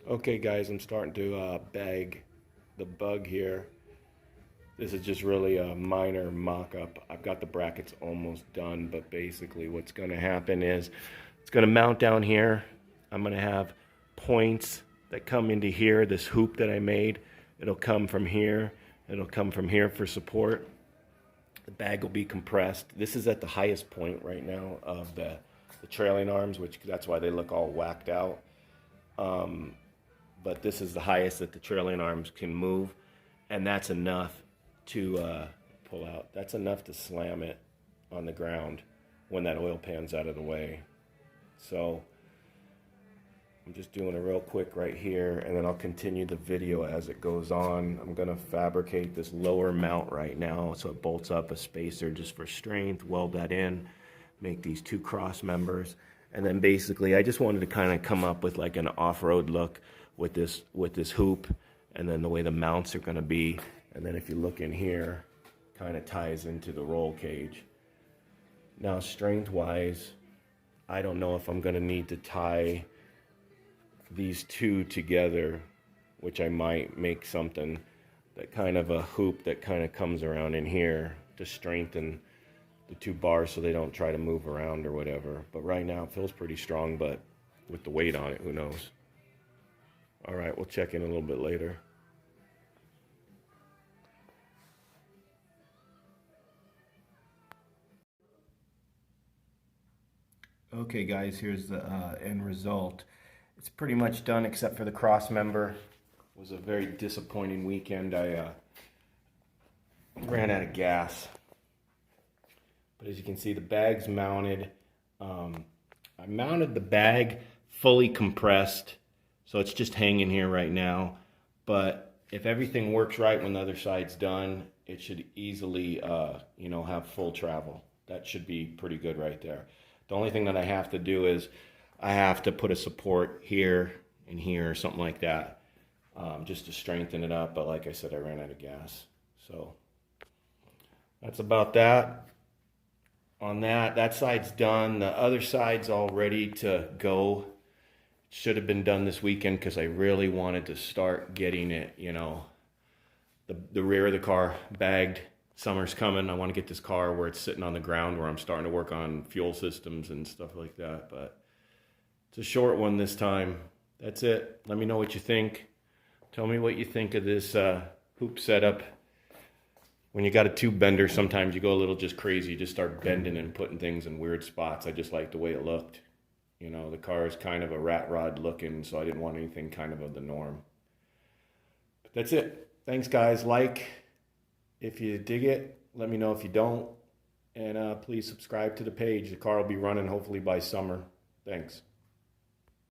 Okay guys, I'm starting to bag the Bug here. This is just really a minor mock-up. I've got the brackets almost done, but basically what's going to happen is it's going to mount down here. I'm going to have points that come into here, this hoop that I made. It'll come from here. It'll come from here for support. The bag will be compressed. This is at the highest point right now of the trailing arms, which that's why they look all whacked out. But this is the highest that the trailing arms can move, and that's enough to pull out. That's enough to slam it on the ground when that oil pan's out of the way. So I'm just doing it real quick right here, and then I'll continue the video as it goes on. I'm gonna fabricate this lower mount right now so it bolts up a spacer just for strength, weld that in, make these two cross members, and then basically I just wanted to kind of come up with like an off-road look with this hoop, and then the way the mounts are going to be. And then if you look in here, kind of ties into the roll cage. Now strength wise, I don't know if I'm going to need to tie these two together, which I might make something that kind of a hoop that kind of comes around in here to strengthen the two bars so they don't try to move around or whatever. But right now it feels pretty strong, but with the weight on it, who knows? All right, we'll check in a little bit later. Okay guys, here's the end result. It's pretty much done except for the cross member. It was a very disappointing weekend. I ran out of gas. But as you can see, the bag's mounted. I mounted the bag fully compressed, so it's just hanging here right now. But if everything works right when the other side's done, it should easily, have full travel. That should be pretty good right there. The only thing that I have to do is I have to put a support here and here or something like that, just to strengthen it up. But like I said, I ran out of gas. So that's about that. On that side's done. The other side's all ready to go. Should have been done this weekend because I really wanted to start getting it, the rear of the car bagged. Summer's coming. I want to get this car where it's sitting on the ground, where I'm starting to work on fuel systems and stuff like that. But it's a short one this time. That's it. Let me know what you think. Tell me what you think of this hoop setup. When you got a tube bender, sometimes you go a little just crazy. You just start bending and putting things in weird spots. I just like the way it looked. The car is kind of a rat rod looking, so I didn't want anything kind of the norm. But that's it. Thanks, guys. Like if you dig it. Let me know if you don't. And please subscribe to the page. The car will be running hopefully by summer. Thanks.